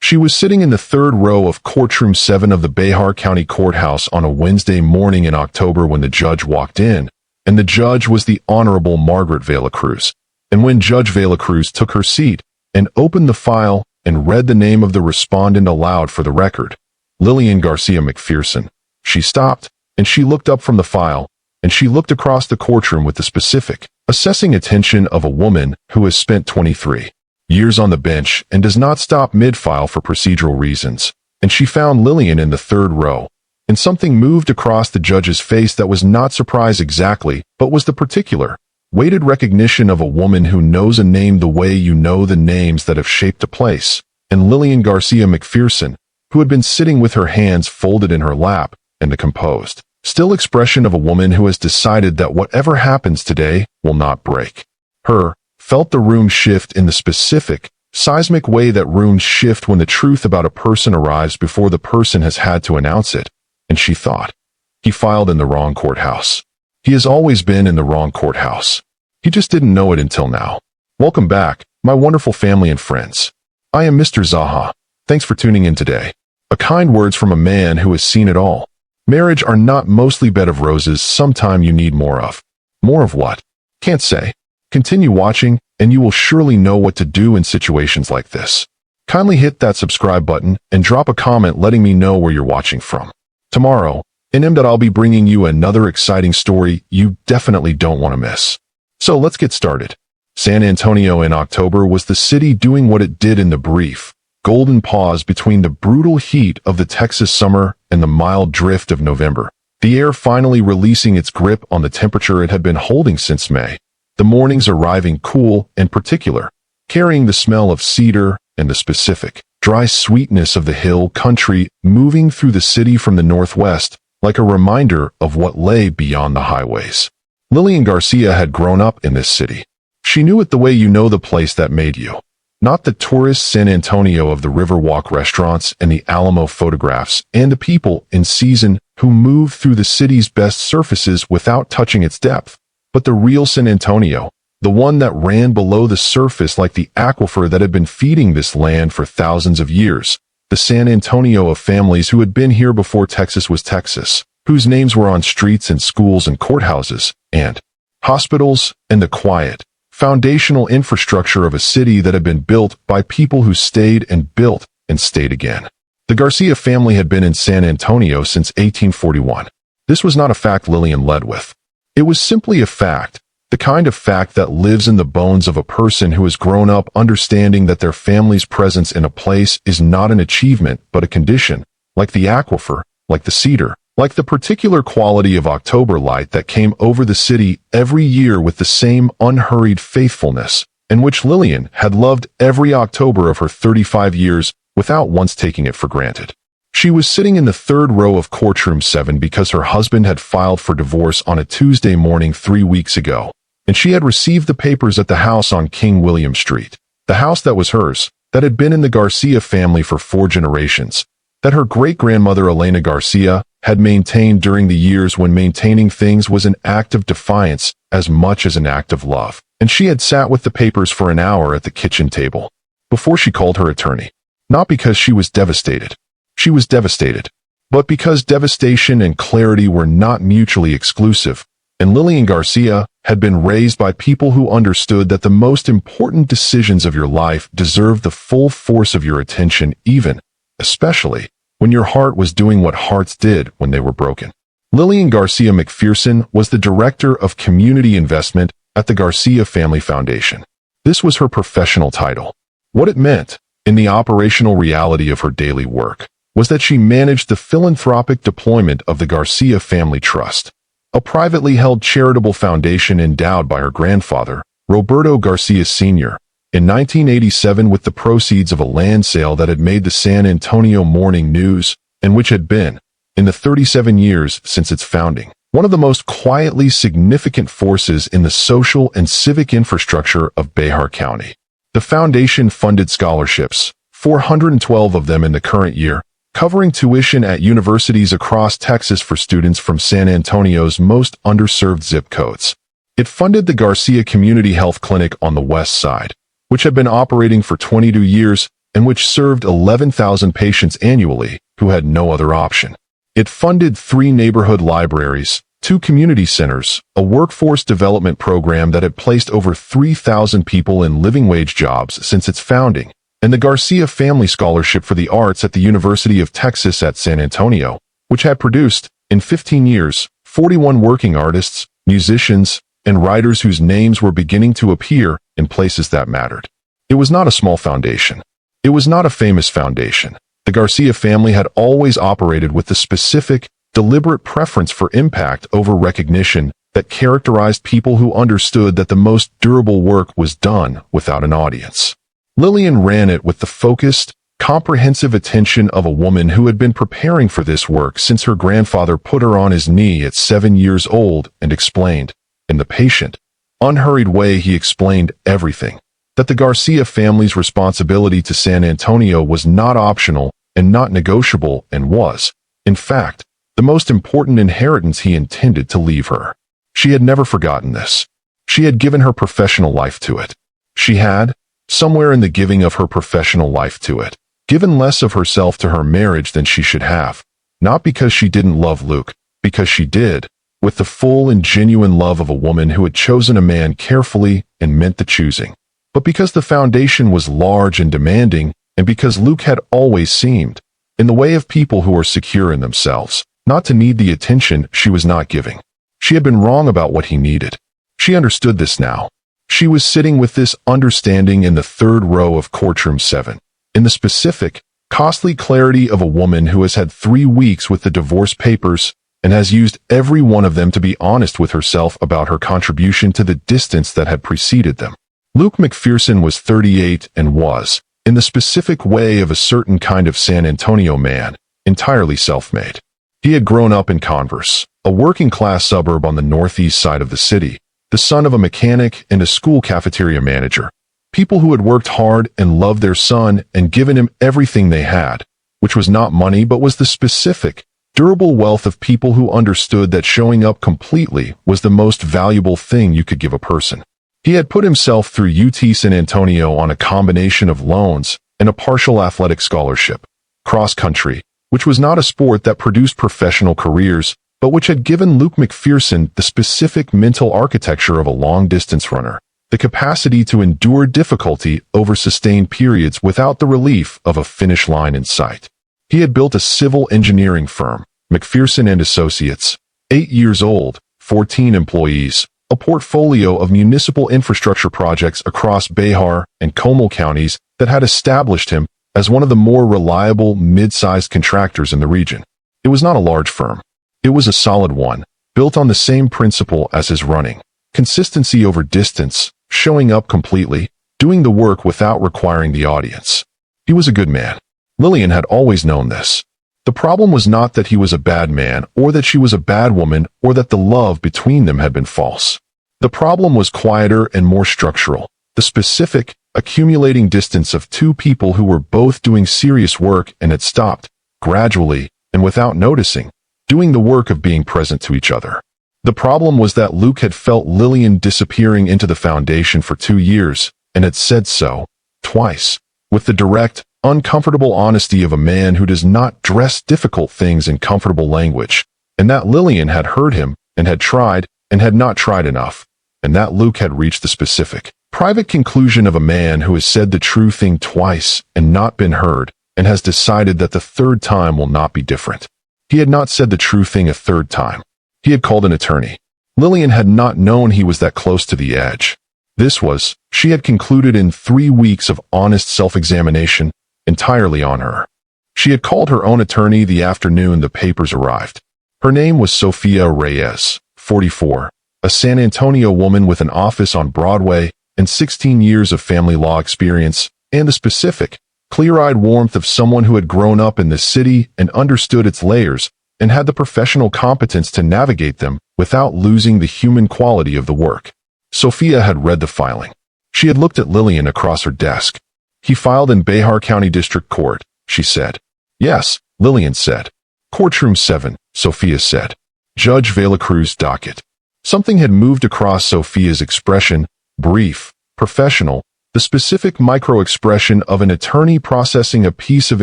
She was sitting in the third row of Courtroom 7 of the Bexar County Courthouse on a Wednesday morning in October when the judge walked in, and the judge was the Honorable Margaret Vela-Cruz. And when Judge Vela-Cruz took her seat and opened the file and read the name of the respondent aloud for the record, Lillian Garcia McPherson, she stopped, and she looked up from the file, and she looked across the courtroom with the specific, assessing attention of a woman who has spent 23 years on the bench and does not stop mid-file for procedural reasons. And she found Lillian in the third row, and something moved across the judge's face that was not surprise exactly, but was the particular, weighted recognition of a woman who knows a name the way you know the names that have shaped a place. And Lillian Garcia McPherson, who had been sitting with her hands folded in her lap, and the composed, still expression of a woman who has decided that whatever happens today will not break her, felt the room shift in the specific, seismic way that rooms shift when the truth about a person arrives before the person has had to announce it. And she thought, he filed in the wrong courthouse. He has always been in the wrong courthouse. He just didn't know it until now. Welcome back, my wonderful family and friends. I am Mr. Zaha. Thanks for tuning in today. A kind words from a man who has seen it all. Marriage are not mostly bed of roses. Sometime you need more of. More of what? Can't say. Continue watching, and you will surely know what to do in situations like this. Kindly hit that subscribe button and drop a comment letting me know where you're watching from. Tomorrow, I'll be bringing you another exciting story you definitely don't want to miss. So let's get started. San Antonio in October was the city doing what it did in the brief, golden pause between the brutal heat of the Texas summer and the mild drift of November. The air finally releasing its grip on the temperature it had been holding since May. The mornings arriving cool and particular, carrying the smell of cedar and the specific, dry sweetness of the hill country moving through the city from the northwest, like a reminder of what lay beyond the highways. Lillian Garcia had grown up in this city. She knew it the way you know the place that made you. Not the tourist San Antonio of the Riverwalk restaurants and the Alamo photographs and the people in season who moved through the city's best surfaces without touching its depth, but the real San Antonio, the one that ran below the surface like the aquifer that had been feeding this land for thousands of years, the San Antonio of families who had been here before Texas was Texas, whose names were on streets and schools and courthouses and hospitals, and the quiet, foundational infrastructure of a city that had been built by people who stayed and built and stayed again. The Garcia family had been in San Antonio since 1841. This was not a fact Lillian led with. It was simply a fact, the kind of fact that lives in the bones of a person who has grown up understanding that their family's presence in a place is not an achievement but a condition, like the aquifer, like the cedar, like the particular quality of October light that came over the city every year with the same unhurried faithfulness, in which Lillian had loved every October of her 35 years without once taking it for granted. She was sitting in the third row of Courtroom 7 because her husband had filed for divorce on a Tuesday morning 3 weeks ago, and she had received the papers at the house on King William Street, the house that was hers, that had been in the Garcia family for 4 generations, that her great-grandmother Elena Garcia had maintained during the years when maintaining things was an act of defiance as much as an act of love. And she had sat with the papers for an hour at the kitchen table before she called her attorney. Not because she was devastated. She was devastated. But because devastation and clarity were not mutually exclusive, and Lillian Garcia had been raised by people who understood that the most important decisions of your life deserved the full force of your attention even, especially, when your heart was doing what hearts did when they were broken. Lillian Garcia McPherson was the Director of Community Investment at the Garcia Family Foundation. This was her professional title. What it meant, in the operational reality of her daily work, was that she managed the philanthropic deployment of the Garcia Family Trust, a privately held charitable foundation endowed by her grandfather, Roberto Garcia Sr., in 1987 with the proceeds of a land sale that had made the San Antonio Morning News, and which had been, in the 37 years since its founding, one of the most quietly significant forces in the social and civic infrastructure of Bexar County. The foundation funded scholarships, 412 of them in the current year, covering tuition at universities across Texas for students from San Antonio's most underserved zip codes. It funded the Garcia Community Health Clinic on the west side, which had been operating for 22 years and which served 11,000 patients annually who had no other option. It funded 3 neighborhood libraries, 2 community centers, a workforce development program that had placed over 3,000 people in living wage jobs since its founding, and the Garcia Family Scholarship for the Arts at the University of Texas at San Antonio, which had produced, in 15 years, 41 working artists, musicians, and writers whose names were beginning to appear in places that mattered. It was not a small foundation. It was not a famous foundation. The Garcia family had always operated with the specific, deliberate preference for impact over recognition that characterized people who understood that the most durable work was done without an audience. Lillian ran it with the focused, comprehensive attention of a woman who had been preparing for this work since her grandfather put her on his knee at 7 years old and explained, in the patient, unhurried way he explained everything, that the Garcia family's responsibility to San Antonio was not optional and not negotiable and was, in fact, the most important inheritance he intended to leave her. She had never forgotten this. She had given her professional life to it. She had, somewhere in the giving of her professional life to it, given less of herself to her marriage than she should have, not because she didn't love Luke, because she did, with the full and genuine love of a woman who had chosen a man carefully and meant the choosing, but because the foundation was large and demanding, and because Luke had always seemed, in the way of people who are secure in themselves, not to need the attention she was not giving. She had been wrong about what he needed. She understood this now. She was sitting with this understanding in the 3rd row of Courtroom 7, in the specific, costly clarity of a woman who has had 3 weeks with the divorce papers and has used every one of them to be honest with herself about her contribution to the distance that had preceded them. Luke McPherson was 38 and was, in the specific way of a certain kind of San Antonio man, entirely self-made. He had grown up in Converse, a working-class suburb on the northeast side of the city, the son of a mechanic and a school cafeteria manager, people who had worked hard and loved their son and given him everything they had, which was not money but was the specific, durable wealth of people who understood that showing up completely was the most valuable thing you could give a person. He had put himself through UT San Antonio on a combination of loans and a partial athletic scholarship, cross-country, which was not a sport that produced professional careers, but which had given Luke McPherson the specific mental architecture of a long-distance runner, the capacity to endure difficulty over sustained periods without the relief of a finish line in sight. He had built a civil engineering firm, McPherson and Associates, 8 years old, 14 employees, a portfolio of municipal infrastructure projects across Bihar and Comal counties that had established him as one of the more reliable mid-sized contractors in the region. It was not a large firm. It was a solid one, built on the same principle as his running: consistency over distance, showing up completely, doing the work without requiring the audience. He was a good man. Lillian had always known this. The problem was not that he was a bad man, or that she was a bad woman, or that the love between them had been false. The problem was quieter and more structural, the specific, accumulating distance of 2 people who were both doing serious work and had stopped, gradually, and without noticing, doing the work of being present to each other. The problem was that Luke had felt Lillian disappearing into the foundation for 2 years, and had said so, twice, with the direct, uncomfortable honesty of a man who does not dress difficult things in comfortable language, and that Lillian had heard him, and had not tried enough, and that Luke had reached the specific, private conclusion of a man who has said the true thing twice and not been heard, and has decided that the 3rd time will not be different. He had not said the true thing a 3rd time. He had called an attorney. Lillian had not known he was that close to the edge. This was, she had concluded in 3 weeks of honest self-examination, entirely on her. She had called her own attorney the afternoon the papers arrived. Her name was Sophia Reyes, 44, a San Antonio woman with an office on Broadway and 16 years of family law experience, and the specific, clear-eyed warmth of someone who had grown up in the city and understood its layers and had the professional competence to navigate them without losing the human quality of the work. Sophia had read the filing. She had looked at Lillian across her desk. "He filed in Bihar County District Court," she said. "Yes," Lillian said. "Courtroom 7, Sophia said. Judge Velacruz docket." Something had moved across Sophia's expression, brief, professional, the specific micro-expression of an attorney processing a piece of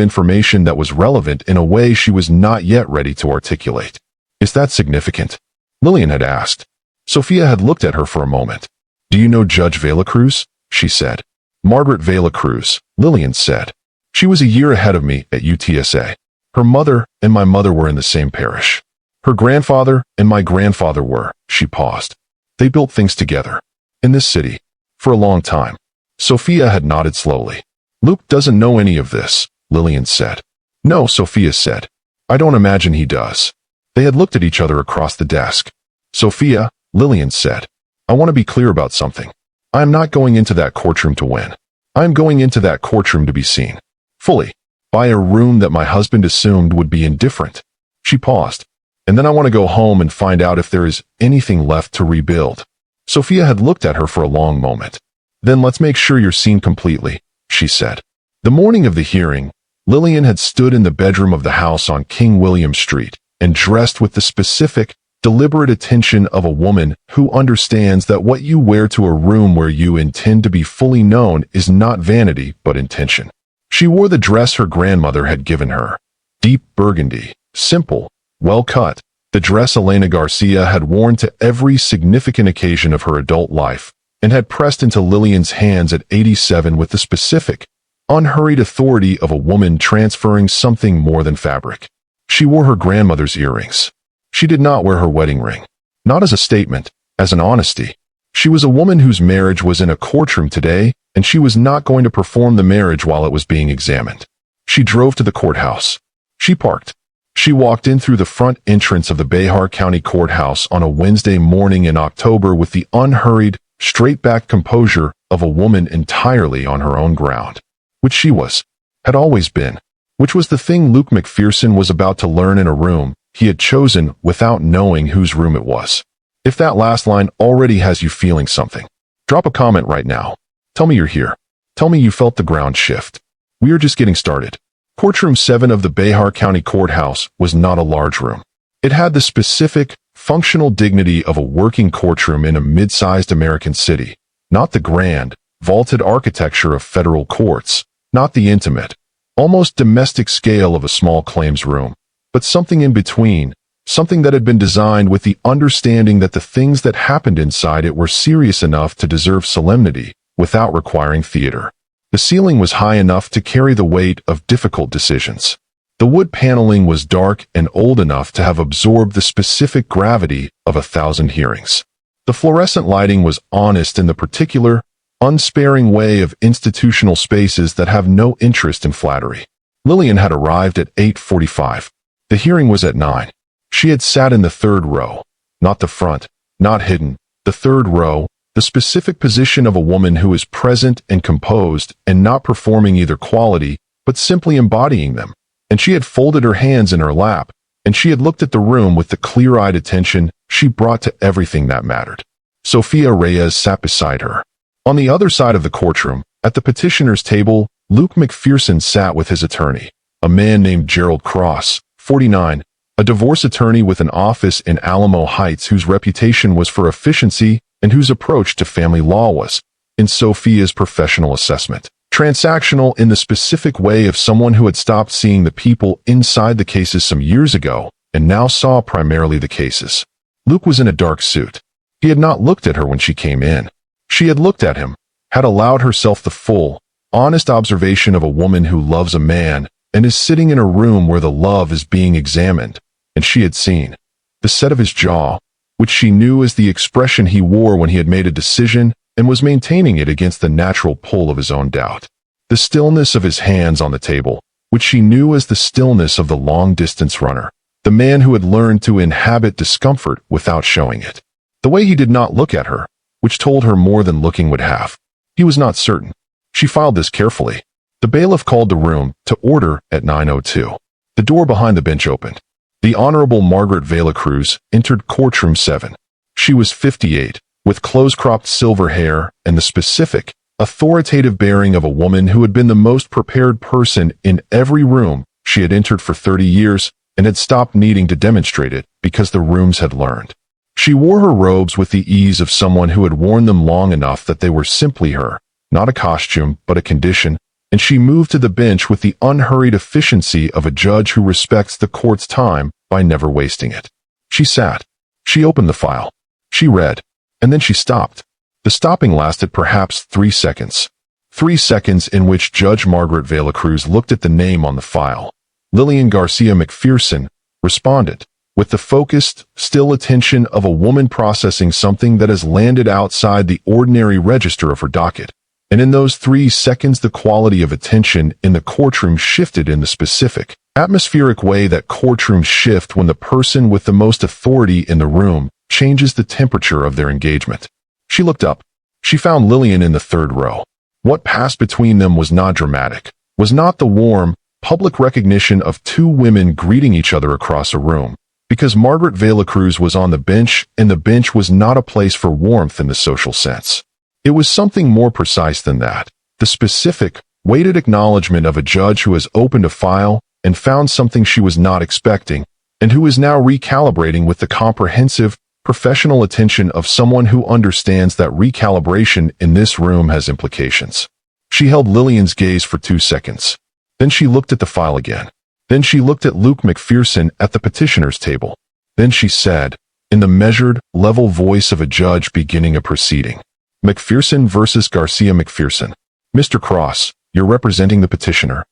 information that was relevant in a way she was not yet ready to articulate. "Is that significant?" Lillian had asked. Sophia had looked at her for a moment. "Do you know Judge Velacruz?" she said. "Margaret Velacruz," Lillian said. "She was a year ahead of me at UTSA. Her mother and my mother were in the same parish. Her grandfather and my grandfather were," she paused. "They built things together. In this city. For a long time." Sophia had nodded slowly. "Luke doesn't know any of this," Lillian said. "No," Sophia said. "I don't imagine he does." They had looked at each other across the desk. "Sophia," Lillian said, "I want to be clear about something. I am not going into that courtroom to win. I am going into that courtroom to be seen. Fully. By a room that my husband assumed would be indifferent." She paused. "And then I want to go home and find out if there is anything left to rebuild." Sophia had looked at her for a long moment. "Then let's make sure you're seen completely," she said. The morning of the hearing, Lillian had stood in the bedroom of the house on King William Street and dressed with the specific, deliberate attention of a woman who understands that what you wear to a room where you intend to be fully known is not vanity but intention. She wore the dress her grandmother had given her. Deep burgundy, simple, well cut, the dress Elena Garcia had worn to every significant occasion of her adult life, and had pressed into Lillian's hands at 87 with the specific, unhurried authority of a woman transferring something more than fabric. She wore her grandmother's earrings. She did not wear her wedding ring. Not as a statement, as an honesty. She was a woman whose marriage was in a courtroom today, and she was not going to perform the marriage while it was being examined. She drove to the courthouse. She parked. She walked in through the front entrance of the Bexar County Courthouse on a Wednesday morning in October with the unhurried, straight-back composure of a woman entirely on her own ground. Which she was. Had always been. Which was the thing Luke McPherson was about to learn in a room he had chosen without knowing whose room it was. If that last line already has you feeling something, drop a comment right now. Tell me you're here. Tell me you felt the ground shift. We are just getting started. Courtroom 7 of the Bexar County Courthouse was not a large room. It had the specific, functional dignity of a working courtroom in a mid-sized American city, not the grand, vaulted architecture of federal courts, not the intimate, almost domestic scale of a small claims room, but something in between, something that had been designed with the understanding that the things that happened inside it were serious enough to deserve solemnity without requiring theater. The ceiling was high enough to carry the weight of difficult decisions. The wood paneling was dark and old enough to have absorbed the specific gravity of 1,000 hearings. The fluorescent lighting was honest in the particular, unsparing way of institutional spaces that have no interest in flattery. Lillian had arrived at 8:45. The hearing was at 9. She had sat in the third row, not the front, not hidden, the third row, the specific position of a woman who is present and composed and not performing either quality, but simply embodying them. And she had folded her hands in her lap, and she had looked at the room with the clear-eyed attention she brought to everything that mattered. Sophia Reyes sat beside her. On the other side of the courtroom, at the petitioner's table, Luke McPherson sat with his attorney, a man named Gerald Cross, 49, a divorce attorney with an office in Alamo Heights whose reputation was for efficiency and whose approach to family law was, in Sophia's professional assessment, transactional in the specific way of someone who had stopped seeing the people inside the cases some years ago and now saw primarily the cases. Luke was in a dark suit. He had not looked at her when she came in. She had looked at him, had allowed herself the full, honest observation of a woman who loves a man and is sitting in a room where the love is being examined, and she had seen the set of his jaw, which she knew as the expression he wore when he had made a decision and was maintaining it against the natural pull of his own doubt. The stillness of his hands on the table, which she knew as the stillness of the long-distance runner, the man who had learned to inhabit discomfort without showing it. The way he did not look at her, which told her more than looking would have. He was not certain. She filed this carefully. The bailiff called the room to order at 9:02. The door behind the bench opened. The Honorable Margaret Velacruz entered Courtroom 7. She was 58, with close-cropped silver hair and the specific, authoritative bearing of a woman who had been the most prepared person in every room she had entered for 30 years and had stopped needing to demonstrate it because the rooms had learned. She wore her robes with the ease of someone who had worn them long enough that they were simply her, not a costume, but a condition, and she moved to the bench with the unhurried efficiency of a judge who respects the court's time by never wasting it. She sat. She opened the file. She read. And then she stopped. The stopping lasted perhaps 3 seconds. 3 seconds in which Judge Margaret Vela-Cruz looked at the name on the file. Lillian Garcia McPherson, respondent, with the focused, still attention of a woman processing something that has landed outside the ordinary register of her docket. And in those 3 seconds, the quality of attention in the courtroom shifted in the specific, atmospheric way that courtrooms shift when the person with the most authority in the room changes the temperature of their engagement. She looked up. She found Lillian in the third row. What passed between them was not dramatic, was not the warm, public recognition of two women greeting each other across a room, because Margaret Vela-Cruz was on the bench, and the bench was not a place for warmth in the social sense. It was something more precise than that, the specific, weighted acknowledgement of a judge who has opened a file and found something she was not expecting, and who is now recalibrating with the comprehensive, professional attention of someone who understands that recalibration in this room has implications. She held Lillian's gaze for 2 seconds. Then she looked at the file again. Then she looked at Luke McPherson at the petitioner's table. Then she said, in the measured, level voice of a judge beginning a proceeding, "McPherson versus Garcia McPherson. Mr. Cross, you're representing the petitioner."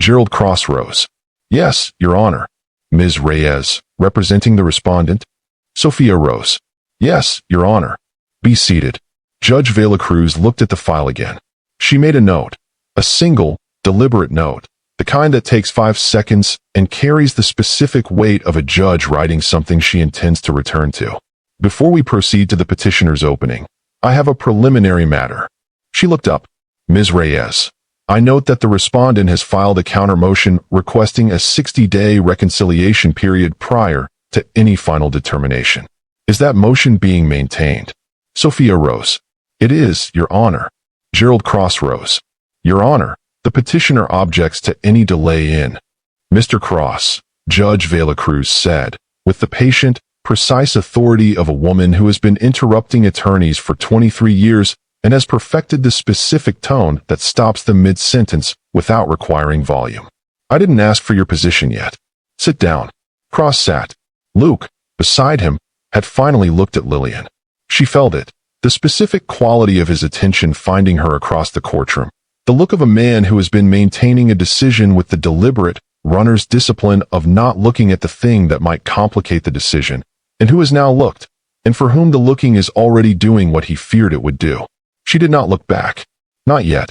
Gerald Cross rose. "Yes, Your Honor." Ms. Reyes, representing the respondent. Sophia rose. "Yes, Your Honor." "Be seated." Judge Vela-Cruz looked at the file again. She made a note. A single, deliberate note. The kind that takes 5 seconds and carries the specific weight of a judge writing something she intends to return to. "Before we proceed to the petitioner's opening, I have a preliminary matter." She looked up. "Ms. Reyes, I note that the respondent has filed a counter-motion requesting a 60-day reconciliation period prior to any final determination. Is that motion being maintained?" Sophia rose. "It is, Your Honor." Gerald Cross rose. "Your Honor, the petitioner objects to any delay in." "Mr. Cross," Judge Vela-Cruz said, with the patient, precise authority of a woman who has been interrupting attorneys for 23 years and has perfected the specific tone that stops them mid-sentence without requiring volume. "I didn't ask for your position yet. Sit down." Cross sat. Luke, beside him, had finally looked at Lillian. She felt it, the specific quality of his attention finding her across the courtroom, the look of a man who has been maintaining a decision with the deliberate, runner's discipline of not looking at the thing that might complicate the decision, and who has now looked, and for whom the looking is already doing what he feared it would do. She did not look back. Not yet.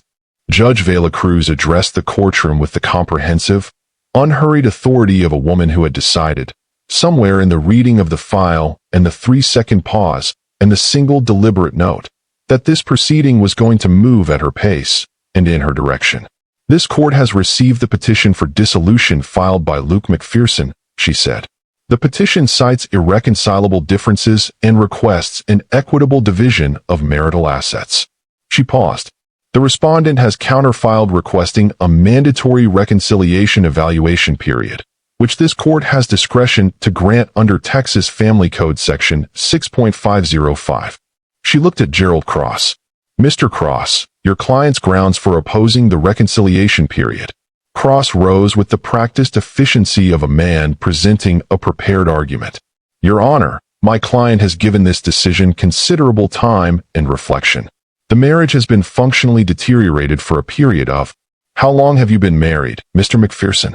Judge Vela-Cruz addressed the courtroom with the comprehensive, unhurried authority of a woman who had decided, somewhere in the reading of the file and the 3-second pause and the single deliberate note, that this proceeding was going to move at her pace and in her direction. "This court has received the petition for dissolution filed by Luke McPherson," she said. "The petition cites irreconcilable differences and requests an equitable division of marital assets." She paused. "The respondent has counterfiled requesting a mandatory reconciliation evaluation period, which this court has discretion to grant under Texas Family Code Section 6.505. She looked at Gerald Cross. "Mr. Cross, your client's grounds for opposing the reconciliation period." Cross rose with the practiced efficiency of a man presenting a prepared argument. "Your Honor, my client has given this decision considerable time and reflection. The marriage has been functionally deteriorated for a period of—" "How long have you been married, Mr. McPherson?"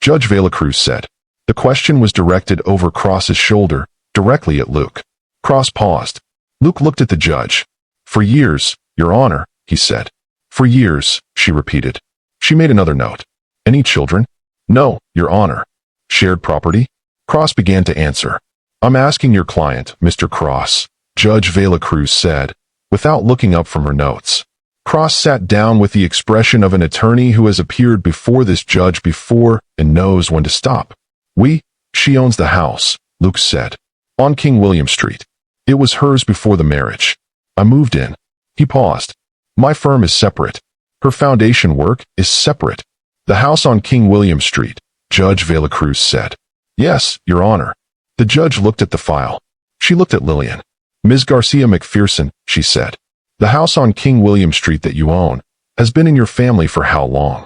Judge Vela-Cruz said. The question was directed over Cross's shoulder, directly at Luke. Cross paused. Luke looked at the judge. "For years, Your Honor," he said. "For years," she repeated. She made another note. "Any children?" "No, Your Honor." "Shared property?" Cross began to answer. "I'm asking your client, Mr. Cross," Judge Vela-Cruz said, without looking up from her notes. Cross sat down with the expression of an attorney who has appeared before this judge before and knows when to stop. She owns the house," Luke said, "on King William Street. It was hers before the marriage. I moved in." He paused. "My firm is separate. Her foundation work is separate." "The house on King William Street," Judge Vela-Cruz said. "Yes, Your Honor." The judge looked at the file. She looked at Lillian. "Ms. Garcia McPherson," she said. The house on King William Street that you own has been in your family for how long?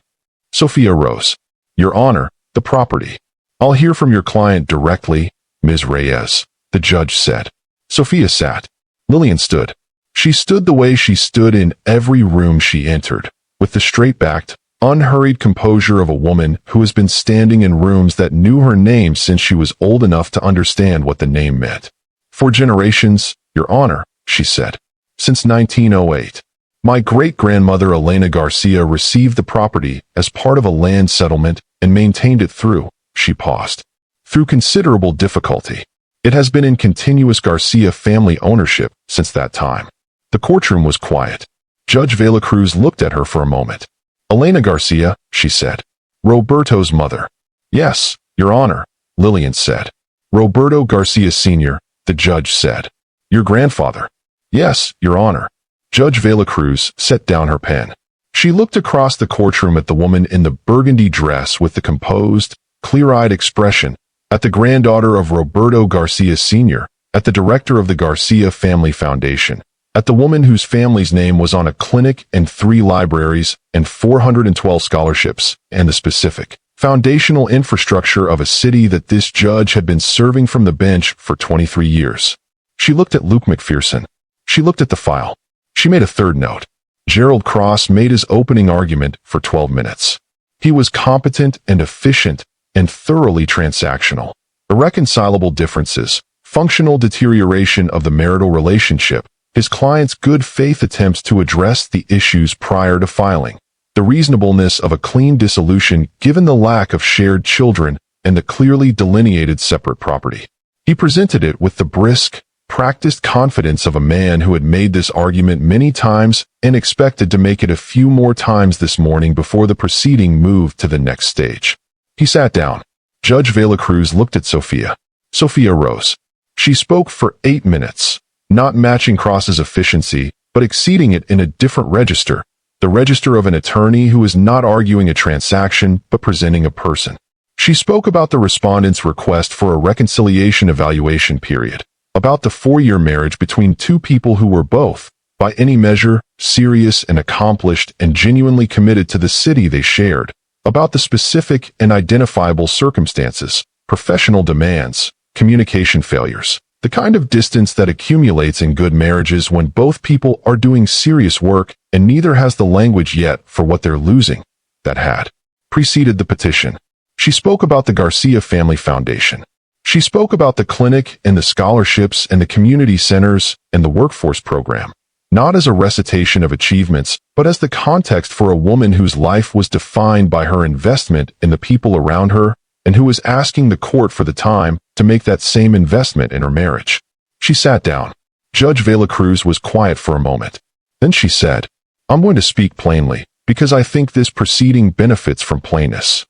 Sophia rose. Your Honor, the property. I'll hear from your client directly, Ms. Reyes, the judge said. Sophia sat. Lillian stood. She stood the way she stood in every room she entered, with the straight-backed, unhurried composure of a woman who has been standing in rooms that knew her name since she was old enough to understand what the name meant. For generations, Your Honor, she said. Since 1908. My great-grandmother Elena Garcia received the property as part of a land settlement and maintained it through, she paused, through considerable difficulty. It has been in continuous Garcia family ownership since that time. The courtroom was quiet. Judge Velacruz looked at her for a moment. Elena Garcia, she said. Roberto's mother. Yes, Your Honor, Lillian said. Roberto Garcia Sr., the judge said. Your grandfather. Yes, Your Honor. Judge Velacruz set down her pen. She looked across the courtroom at the woman in the burgundy dress with the composed, clear-eyed expression, at the granddaughter of Roberto Garcia Sr., at the director of the Garcia Family Foundation, at the woman whose family's name was on a clinic and 3 libraries and 412 scholarships, and the specific, foundational infrastructure of a city that this judge had been serving from the bench for 23 years. She looked at Luke McPherson. She looked at the file. She made a third note. Gerald Cross made his opening argument for 12 minutes. He was competent and efficient and thoroughly transactional. Irreconcilable differences, functional deterioration of the marital relationship, his client's good faith attempts to address the issues prior to filing, the reasonableness of a clean dissolution given the lack of shared children and the clearly delineated separate property. He presented it with the brisk, practiced confidence of a man who had made this argument many times and expected to make it a few more times this morning before the proceeding moved to the next stage. He sat down. Judge Velacruz looked at Sophia. Sophia rose. She spoke for 8 minutes, not matching Cross's efficiency, but exceeding it in a different register, the register of an attorney who is not arguing a transaction but presenting a person. She spoke about the respondent's request for a reconciliation evaluation period, about the 4-year marriage between 2 people who were both, by any measure, serious and accomplished and genuinely committed to the city they shared, about the specific and identifiable circumstances, professional demands, communication failures, the kind of distance that accumulates in good marriages when both people are doing serious work and neither has the language yet for what they're losing, that had preceded the petition. She spoke about the Garcia Family Foundation. She spoke about the clinic and the scholarships and the community centers and the workforce program, not as a recitation of achievements, but as the context for a woman whose life was defined by her investment in the people around her and who was asking the court for the time to make that same investment in her marriage. She sat down. Judge Velacruz was quiet for a moment. Then she said, I'm going to speak plainly, because I think this proceeding benefits from plainness.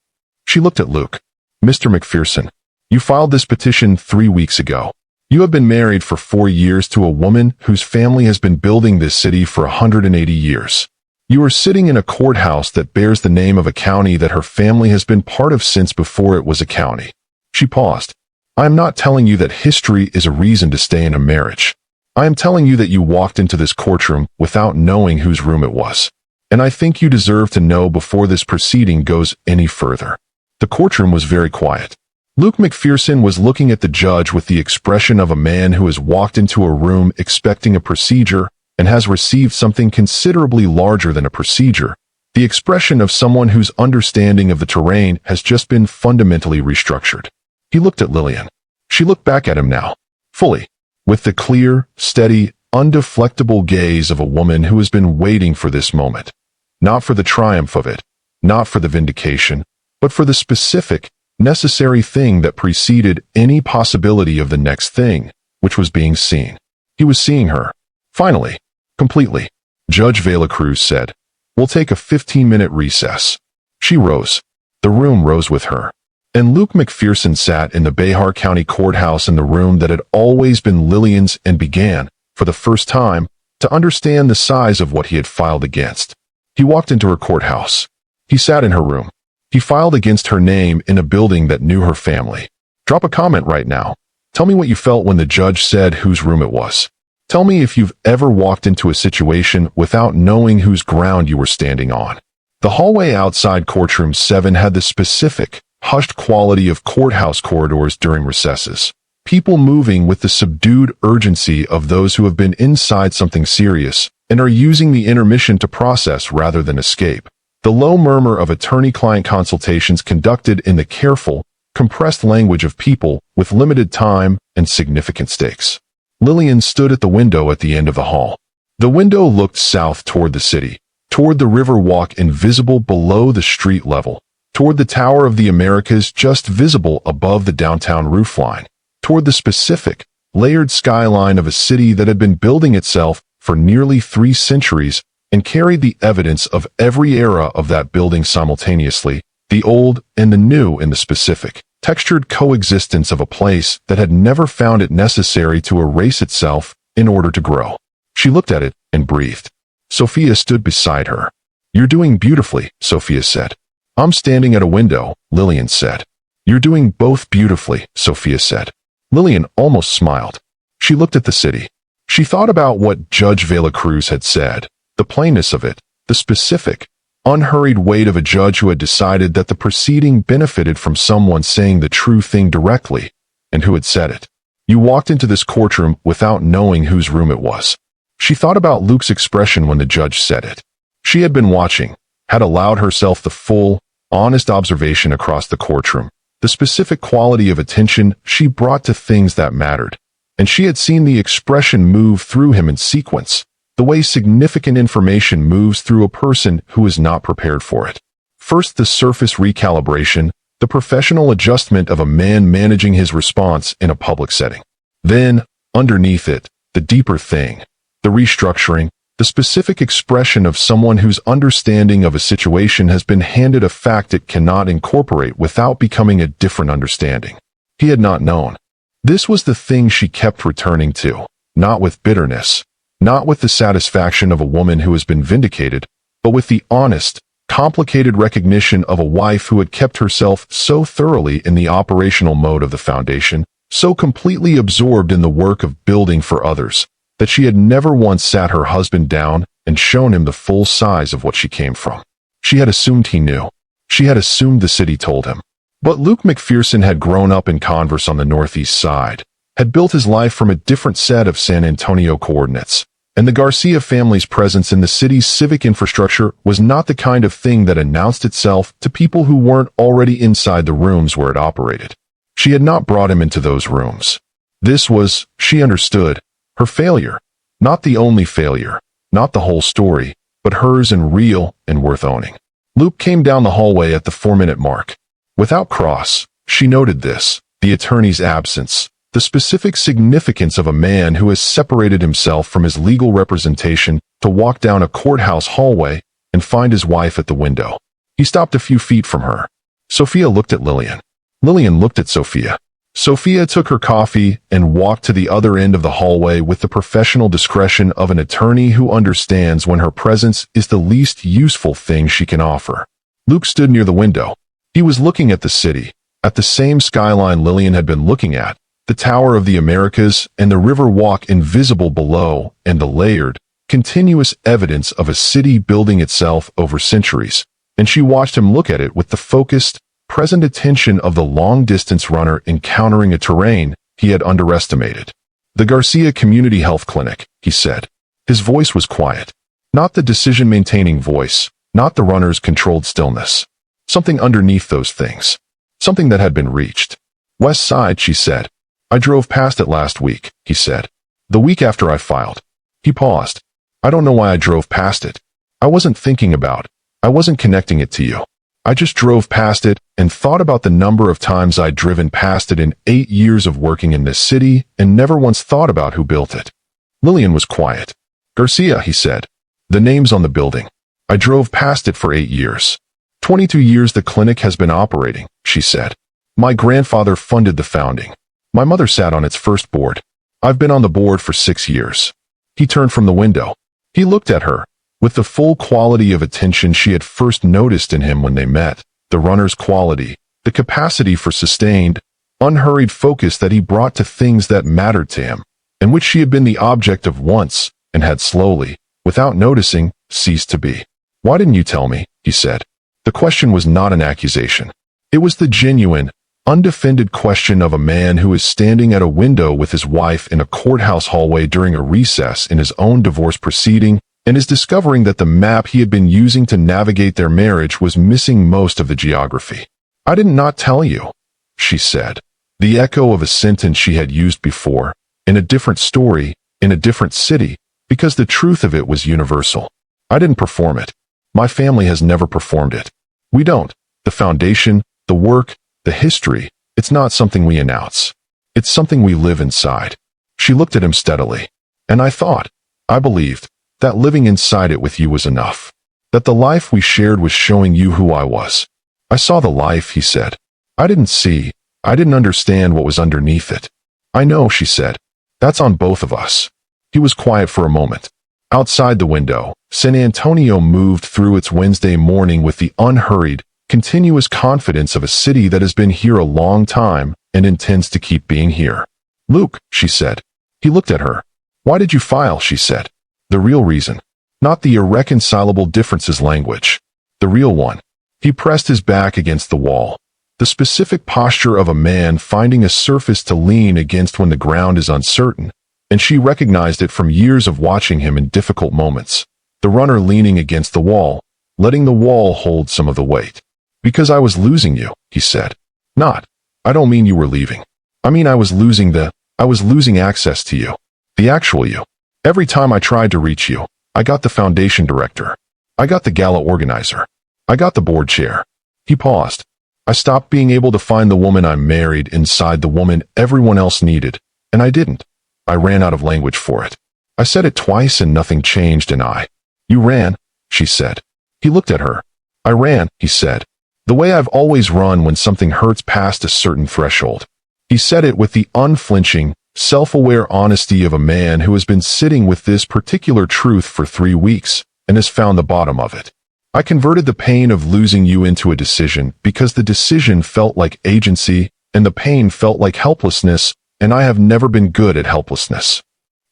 She looked at Luke. Mr. McPherson, you filed this petition 3 weeks ago. You have been married for 4 years to a woman whose family has been building this city for 180 years. You are sitting in a courthouse that bears the name of a county that her family has been part of since before it was a county. She paused. I am not telling you that history is a reason to stay in a marriage. I am telling you that you walked into this courtroom without knowing whose room it was. And I think you deserve to know before this proceeding goes any further. The courtroom was very quiet. Luke McPherson was looking at the judge with the expression of a man who has walked into a room expecting a procedure and has received something considerably larger than a procedure, the expression of someone whose understanding of the terrain has just been fundamentally restructured. He looked at Lillian. She looked back at him now, fully, with the clear, steady, undeflectable gaze of a woman who has been waiting for this moment, not for the triumph of it, not for the vindication, but for the specific, necessary thing that preceded any possibility of the next thing, which was being seen. He was seeing her. Finally. Completely. Judge Velacruz said, We'll take a 15-minute recess. She rose. The room rose with her. And Luke McPherson sat in the Behar County Courthouse in the room that had always been Lillian's and began, for the first time, to understand the size of what he had filed against. He walked into her courthouse. He sat in her room. He filed against her name in a building that knew her family. Drop a comment right now. Tell me what you felt when the judge said whose room it was. Tell me if you've ever walked into a situation without knowing whose ground you were standing on. The hallway outside Courtroom 7 had the specific, hushed quality of courthouse corridors during recesses. People moving with the subdued urgency of those who have been inside something serious and are using the intermission to process rather than escape. The low murmur of attorney-client consultations conducted in the careful, compressed language of people with limited time and significant stakes. Lillian stood at the window at the end of the hall. The window looked south toward the city, toward the river walk invisible below the street level, toward the Tower of the Americas just visible above the downtown roofline, toward the specific, layered skyline of a city that had been building itself for nearly 3 centuries and carried the evidence of every era of that building simultaneously, the old and the new in the specific, textured coexistence of a place that had never found it necessary to erase itself in order to grow. She looked at it and breathed. Sophia stood beside her. "You're doing beautifully," Sophia said. "I'm standing at a window," Lillian said. "You're doing both beautifully," Sophia said. Lillian almost smiled. She looked at the city. She thought about what Judge Vela Cruz had said, the plainness of it, the specific, unhurried weight of a judge who had decided that the proceeding benefited from someone saying the true thing directly, and who had said it. You walked into this courtroom without knowing whose room it was. She thought about Luke's expression when the judge said it. She had been watching, had allowed herself the full, honest observation across the courtroom, the specific quality of attention she brought to things that mattered, and she had seen the expression move through him in sequence, the way significant information moves through a person who is not prepared for it. First, the surface recalibration, the professional adjustment of a man managing his response in a public setting. Then, underneath it, the deeper thing, the restructuring, the specific expression of someone whose understanding of a situation has been handed a fact it cannot incorporate without becoming a different understanding. He had not known. This was the thing she kept returning to, not with bitterness, not with the satisfaction of a woman who has been vindicated, but with the honest, complicated recognition of a wife who had kept herself so thoroughly in the operational mode of the foundation, so completely absorbed in the work of building for others, that she had never once sat her husband down and shown him the full size of what she came from. She had assumed he knew. She had assumed the city told him. But Luke McPherson had grown up in Converse on the northeast side, had built his life from a different set of San Antonio coordinates, and the Garcia family's presence in the city's civic infrastructure was not the kind of thing that announced itself to people who weren't already inside the rooms where it operated. She had not brought him into those rooms. This was, she understood, her failure, not the only failure, not the whole story, but hers and real and worth owning. Luke came down the hallway at the 4-minute mark. Without cross, she noted this, the attorney's absence, the specific significance of a man who has separated himself from his legal representation to walk down a courthouse hallway and find his wife at the window. He stopped a few feet from her. Sophia looked at Lillian. Lillian looked at Sophia. Sophia took her coffee and walked to the other end of the hallway with the professional discretion of an attorney who understands when her presence is the least useful thing she can offer. Luke stood near the window. He was looking at the city, at the same skyline Lillian had been looking at, the Tower of the Americas and the river walk invisible below, and the layered, continuous evidence of a city building itself over centuries, and she watched him look at it with the focused, present attention of the long-distance runner encountering a terrain he had underestimated. "The Garcia Community Health Clinic," he said. His voice was quiet. Not the decision-maintaining voice, not the runner's controlled stillness. Something underneath those things. Something that had been reached. "West Side," she said. "I drove past it last week," he said. "The week after I filed." He paused. "I don't know why I drove past it. I wasn't thinking about it. I wasn't connecting it to you. I just drove past it and thought about the number of times I'd driven past it in 8 years of working in this city and never once thought about who built it." Lillian was quiet. "Garcia," he said. "The name's on the building. I drove past it for 8 years. 22 years the clinic has been operating," she said. "My grandfather funded the founding. My mother sat on its first board. I've been on the board for 6 years." He turned from the window. He looked at her, with the full quality of attention she had first noticed in him when they met, the runner's quality, the capacity for sustained, unhurried focus that he brought to things that mattered to him, and which she had been the object of once, and had slowly, without noticing, ceased to be. "Why didn't you tell me?" he said. The question was not an accusation. It was the genuine, undefended question of a man who is standing at a window with his wife in a courthouse hallway during a recess in his own divorce proceeding and is discovering that the map he had been using to navigate their marriage was missing most of the geography. "I did not tell you," she said, the echo of a sentence she had used before, in a different story, in a different city, because the truth of it was universal. "I didn't perform it. My family has never performed it. We don't. The foundation, the work, the history, it's not something we announce. It's something we live inside." She looked at him steadily. "And I believed, that living inside it with you was enough. That the life we shared was showing you who I was." "I saw the life," he said. I didn't understand what was underneath it." "I know," she said. "That's on both of us." He was quiet for a moment. Outside the window, San Antonio moved through its Wednesday morning with the unhurried, continuous confidence of a city that has been here a long time and intends to keep being here. "Luke," she said. He looked at her. "Why did you file?" she said. "The real reason. Not the irreconcilable differences language. The real one." He pressed his back against the wall. The specific posture of a man finding a surface to lean against when the ground is uncertain, and she recognized it from years of watching him in difficult moments. The runner leaning against the wall, letting the wall hold some of the weight. "Because I was losing you," he said. I don't mean you were leaving. I mean I was losing access to you. The actual you. Every time I tried to reach you, I got the foundation director. I got the gala organizer. I got the board chair." He paused. "I stopped being able to find the woman I married inside the woman everyone else needed, and I didn't. I ran out of language for it. I said it twice and nothing changed and You ran," she said. He looked at her. "I ran," he said. "The way I've always run when something hurts past a certain threshold." He said it with the unflinching, self-aware honesty of a man who has been sitting with this particular truth for 3 weeks and has found the bottom of it. "I converted the pain of losing you into a decision because the decision felt like agency and the pain felt like helplessness, and I have never been good at helplessness."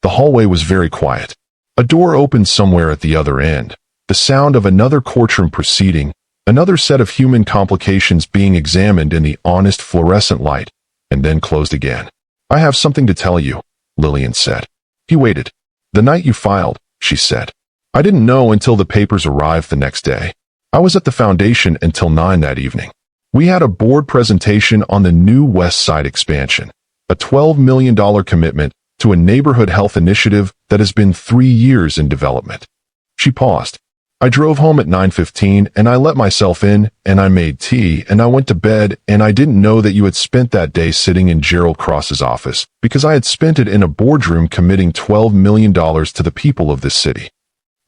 The hallway was very quiet. A door opened somewhere at the other end, the sound of another courtroom proceeding, another set of human complications being examined in the honest fluorescent light, and then closed again. "I have something to tell you," Lillian said. He waited. "The night you filed," she said. "I didn't know until the papers arrived the next day. I was at the foundation until 9 that evening. We had a board presentation on the new West Side expansion, a $12 million commitment to a neighborhood health initiative that has been 3 years in development." She paused. "I drove home at 9:15 and I let myself in and I made tea and I went to bed and I didn't know that you had spent that day sitting in Gerald Cross's office because I had spent it in a boardroom committing $12 million to the people of this city."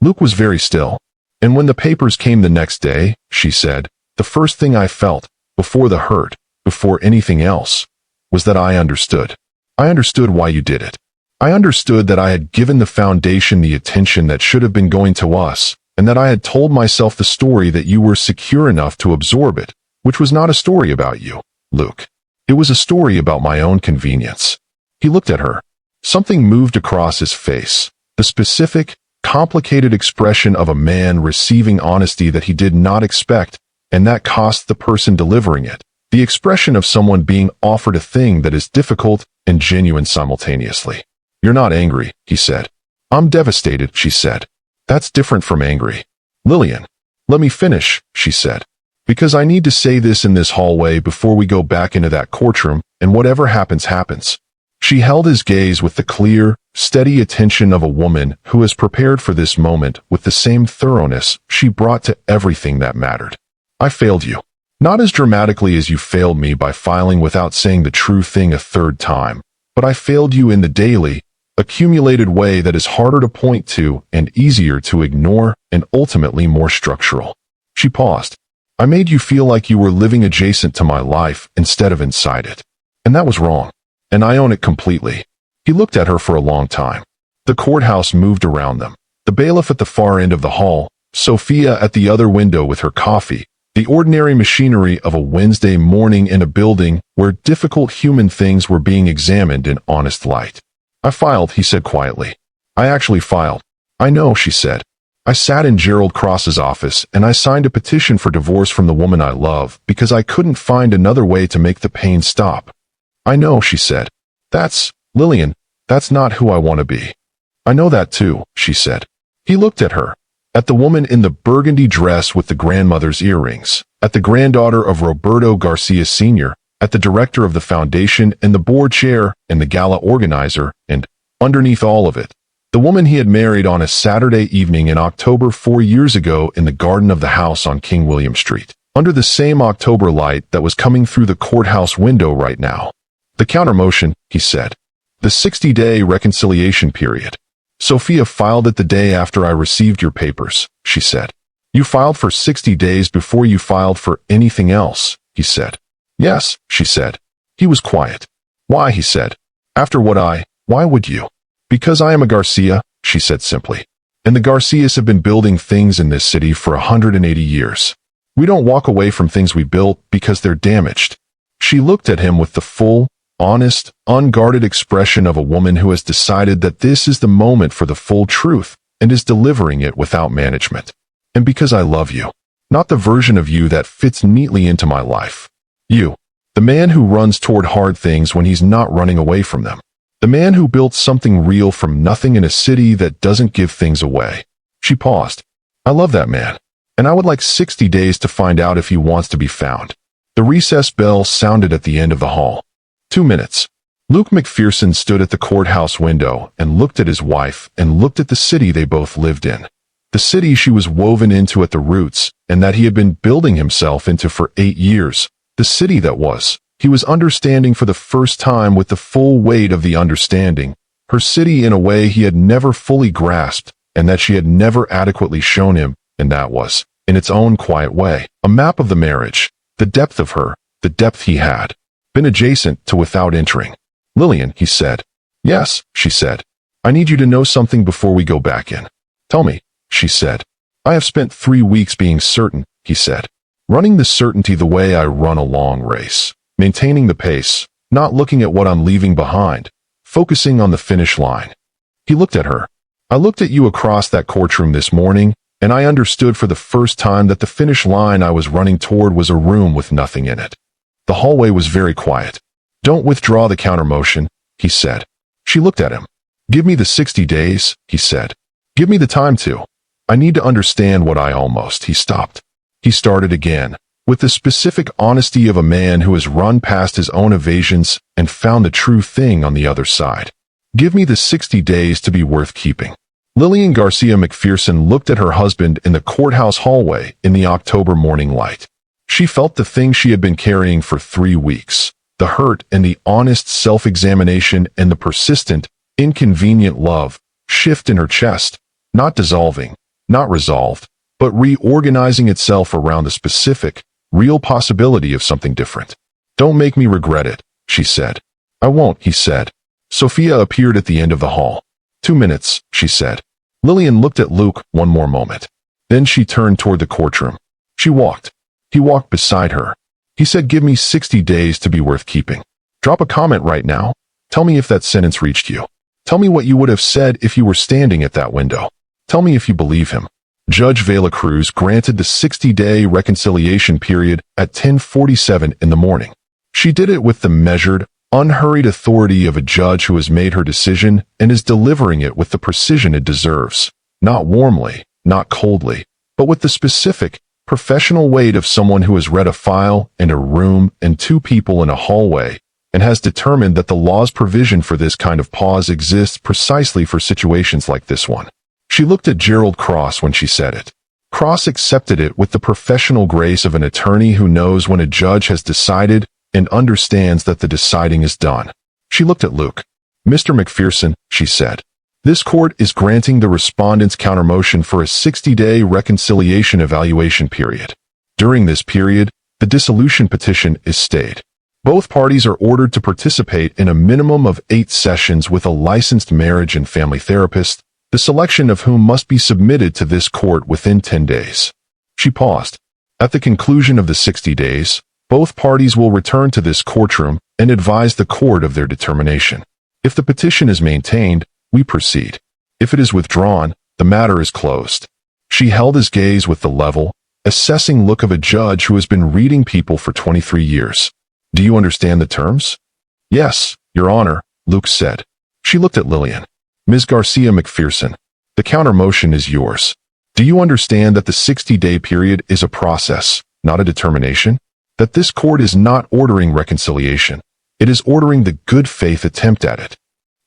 Luke was very still. "And when the papers came the next day," she said, "the first thing I felt, before the hurt, before anything else, was that I understood. I understood why you did it. I understood that I had given the foundation the attention that should have been going to us, and that I had told myself the story that you were secure enough to absorb it, which was not a story about you, Luke. It was a story about my own convenience." He looked at her. Something moved across his face, the specific, complicated expression of a man receiving honesty that he did not expect, and that cost the person delivering it. The expression of someone being offered a thing that is difficult and genuine simultaneously. "You're not angry," he said. "I'm devastated," she said. "That's different from angry." "Lillian, let me finish," she said. "Because I need to say this in this hallway before we go back into that courtroom, and whatever happens, happens." She held his gaze with the clear, steady attention of a woman who has prepared for this moment with the same thoroughness she brought to everything that mattered. "I failed you. Not as dramatically as you failed me by filing without saying the true thing a 3rd time, but I failed you in the daily, accumulated way that is harder to point to and easier to ignore and ultimately more structural." She paused. "I made you feel like you were living adjacent to my life instead of inside it. And that was wrong. And I own it completely." He looked at her for a long time. The courthouse moved around them. The bailiff at the far end of the hall, Sophia at the other window with her coffee, the ordinary machinery of a Wednesday morning in a building where difficult human things were being examined in honest light. I filed, he said quietly. I actually filed. I know, she said. I sat in Gerald Cross's office and I signed a petition for divorce from the woman I love because I couldn't find another way to make the pain stop. I know, she said. Lillian, that's not who I want to be. I know that too, she said. He looked at her, at the woman in the burgundy dress with the grandmother's earrings, at the granddaughter of Roberto Garcia Sr., at the director of the foundation and the board chair and the gala organizer, and, underneath all of it, the woman he had married on a Saturday evening in October 4 years ago in the garden of the house on King William Street, under the same October light that was coming through the courthouse window right now. The countermotion, he said. The 60-day reconciliation period. Sophia filed it the day after I received your papers, she said. You filed for 60 days before you filed for anything else, he said. Yes, she said. He was quiet. Why, he said. After why would you? Because I am a Garcia, she said simply. And the Garcias have been building things in this city for 180 years. We don't walk away from things we built because they're damaged. She looked at him with the full, honest, unguarded expression of a woman who has decided that this is the moment for the full truth and is delivering it without management. And because I love you. Not the version of you that fits neatly into my life. You. The man who runs toward hard things when he's not running away from them. The man who built something real from nothing in a city that doesn't give things away. She paused. I love that man. And I would like 60 days to find out if he wants to be found. The recess bell sounded at the end of the hall. 2 minutes. Luke McPherson stood at the courthouse window and looked at his wife and looked at the city they both lived in. The city she was woven into at the roots and that he had been building himself into for 8 years. The city that was. He was understanding for the first time with the full weight of the understanding. Her city in a way he had never fully grasped and that she had never adequately shown him, and that was, in its own quiet way, a map of the marriage, the depth of her, the depth he had. Been adjacent to without entering. Lillian, he said. Yes, she said. I need you to know something before we go back in. Tell me, she said. I have spent 3 weeks being certain, he said. Running the certainty the way I run a long race. Maintaining the pace, not looking at what I'm leaving behind, focusing on the finish line. He looked at her. I looked at you across that courtroom this morning, and I understood for the first time that the finish line I was running toward was a room with nothing in it. The hallway was very quiet. Don't withdraw the countermotion, he said. She looked at him. Give me the 60 days, he said. Give me the time to. I need to understand what he stopped. He started again, with the specific honesty of a man who has run past his own evasions and found the true thing on the other side. Give me the 60 days to be worth keeping. Lillian Garcia McPherson looked at her husband in the courthouse hallway in the October morning light. She felt the thing she had been carrying for 3 weeks, the hurt and the honest self-examination and the persistent, inconvenient love, shift in her chest, not dissolving, not resolved, but reorganizing itself around the specific, real possibility of something different. Don't make me regret it, she said. I won't, he said. Sophia appeared at the end of the hall. 2 minutes, she said. Lillian looked at Luke one more moment. Then she turned toward the courtroom. She walked. He walked beside her. He said, give me 60 days to be worth keeping. Drop a comment right now. Tell me if that sentence reached you. Tell me what you would have said if you were standing at that window. Tell me if you believe him. Judge Vela Cruz granted the 60-day reconciliation period at 10:47 in the morning. She did it with the measured, unhurried authority of a judge who has made her decision and is delivering it with the precision it deserves. Not warmly, not coldly, but with the specific, professional weight of someone who has read a file and a room and 2 people in a hallway and has determined that the law's provision for this kind of pause exists precisely for situations like this one. She looked at Gerald Cross when she said it. Cross accepted it with the professional grace of an attorney who knows when a judge has decided and understands that the deciding is done. She looked at Luke. Mr. McPherson, she said. This court is granting the respondent's countermotion for a 60-day reconciliation evaluation period. During this period, the dissolution petition is stayed. Both parties are ordered to participate in a minimum of 8 sessions with a licensed marriage and family therapist, the selection of whom must be submitted to this court within 10 days. She paused. At the conclusion of the 60 days, both parties will return to this courtroom and advise the court of their determination. If the petition is maintained, we proceed. If it is withdrawn, the matter is closed. She held his gaze with the level, assessing look of a judge who has been reading people for 23 years. Do you understand the terms? Yes, Your Honor, Luke said. She looked at Lillian. Ms. Garcia McPherson, the counter-motion is yours. Do you understand that the 60-day period is a process, not a determination? That this court is not ordering reconciliation. It is ordering the good faith attempt at it.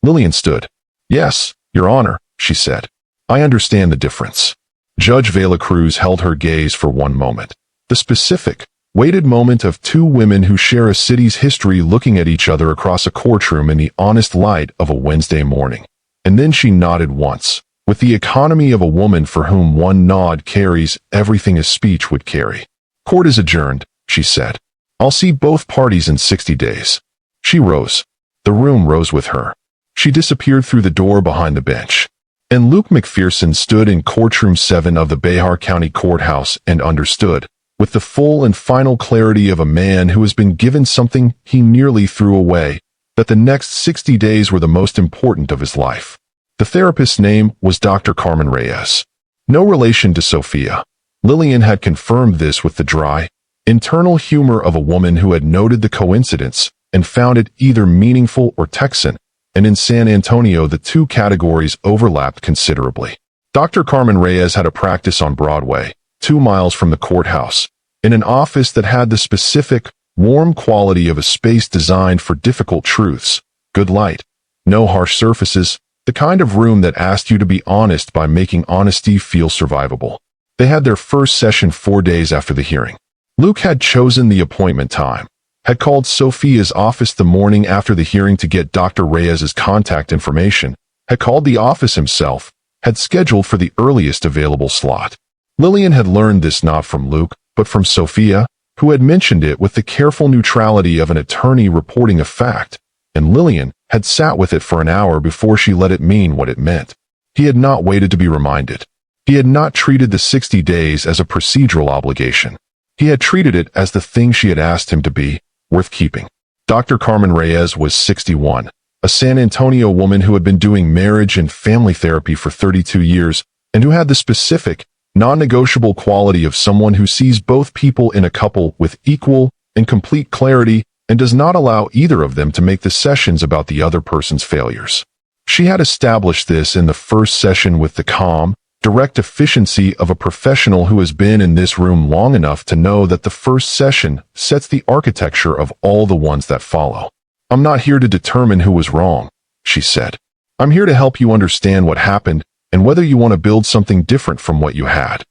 Lillian stood. Yes, Your Honor, she said. I understand the difference. Judge Vela Cruz held her gaze for one moment. The specific, weighted moment of two women who share a city's history looking at each other across a courtroom in the honest light of a Wednesday morning. And then she nodded once, with the economy of a woman for whom one nod carries everything a speech would carry. Court is adjourned, she said. I'll see both parties in 60 days. She rose. The room rose with her. She disappeared through the door behind the bench. And Luke McPherson stood in Courtroom 7 of the Bexar County Courthouse and understood, with the full and final clarity of a man who has been given something he nearly threw away, that the next 60 days were the most important of his life. The therapist's name was Dr. Carmen Reyes. No relation to Sophia. Lillian had confirmed this with the dry, internal humor of a woman who had noted the coincidence and found it either meaningful or Texan, and in San Antonio the two categories overlapped considerably. Dr. Carmen Reyes had a practice on Broadway, 2 miles from the courthouse, in an office that had the specific, warm quality of a space designed for difficult truths, good light, no harsh surfaces, the kind of room that asked you to be honest by making honesty feel survivable. They had their first session 4 days after the hearing. Luke had chosen the appointment time, had called Sophia's office the morning after the hearing to get Dr. Reyes's contact information, had called the office himself, had scheduled for the earliest available slot. Lillian had learned this not from Luke, but from Sophia, who had mentioned it with the careful neutrality of an attorney reporting a fact, and Lillian had sat with it for an hour before she let it mean what it meant. He had not waited to be reminded. He had not treated the 60 days as a procedural obligation. He had treated it as the thing she had asked him to be, worth keeping. Dr. Carmen Reyes was 61, a San Antonio woman who had been doing marriage and family therapy for 32 years, and who had the specific, non-negotiable quality of someone who sees both people in a couple with equal and complete clarity and does not allow either of them to make the sessions about the other person's failures. She had established this in the first session with the calm, direct efficiency of a professional who has been in this room long enough to know that the first session sets the architecture of all the ones that follow. I'm not here to determine who was wrong, she said. I'm here to help you understand what happened and whether you want to build something different from what you had.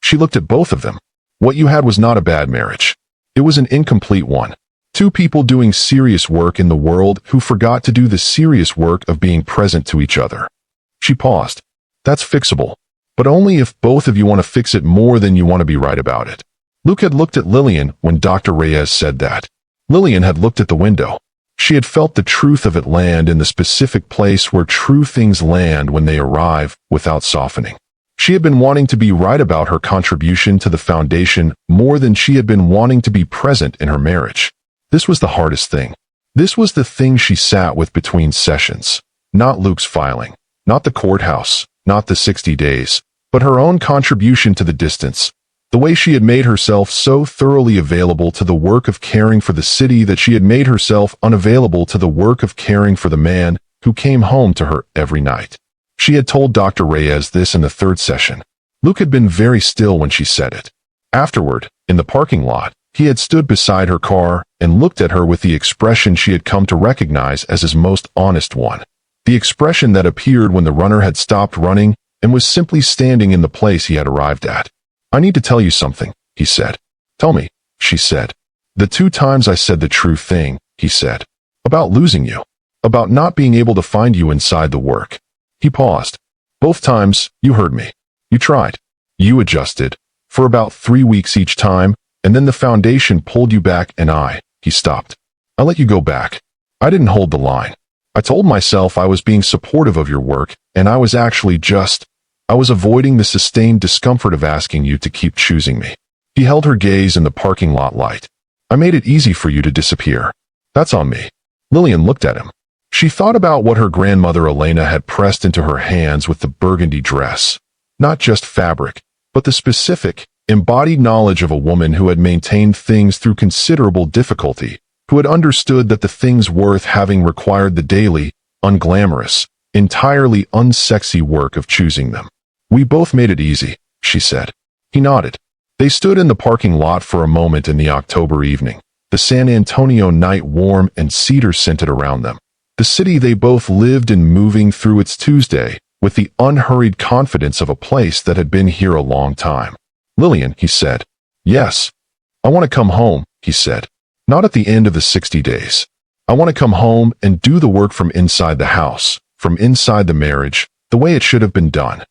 She looked at both of them. What you had was not a bad marriage. It was an incomplete one. Two people doing serious work in the world who forgot to do the serious work of being present to each other. She paused. That's fixable. But only if both of you want to fix it more than you want to be right about it. Luke had looked at Lillian when Dr. Reyes said that. Lillian had looked at the window. She had felt the truth of it land in the specific place where true things land when they arrive, without softening. She had been wanting to be right about her contribution to the foundation more than she had been wanting to be present in her marriage. This was the hardest thing. This was the thing she sat with between sessions. Not Luke's filing, not the courthouse, not the 60 days. But her own contribution to the distance, the way she had made herself so thoroughly available to the work of caring for the city that she had made herself unavailable to the work of caring for the man who came home to her every night. She had told Dr. Reyes this in the third session. Luke had been very still when she said it. Afterward, in the parking lot, he had stood beside her car and looked at her with the expression she had come to recognize as his most honest one. The expression that appeared when the runner had stopped running and was simply standing in the place he had arrived at. I need to tell you something, he said. Tell me, she said. The 2 times I said the true thing, he said. About losing you. About not being able to find you inside the work. He paused. Both times, you heard me. You tried. You adjusted. For about 3 weeks each time, and then the foundation pulled you back and he stopped. I let you go back. I didn't hold the line. I told myself I was being supportive of your work, and I was actually I was avoiding the sustained discomfort of asking you to keep choosing me. He held her gaze in the parking lot light. I made it easy for you to disappear. That's on me. Lillian looked at him. She thought about what her grandmother Elena had pressed into her hands with the burgundy dress. Not just fabric, but the specific, embodied knowledge of a woman who had maintained things through considerable difficulty, who had understood that the things worth having required the daily, unglamorous, entirely unsexy work of choosing them. "We both made it easy," she said. He nodded. They stood in the parking lot for a moment in the October evening, the San Antonio night warm and cedar-scented around them. The city they both lived in moving through its Tuesday, with the unhurried confidence of a place that had been here a long time. "Lillian," he said. "Yes. I want to come home," he said. "Not at the end of the 60 days. I want to come home and do the work from inside the house, from inside the marriage, the way it should have been done."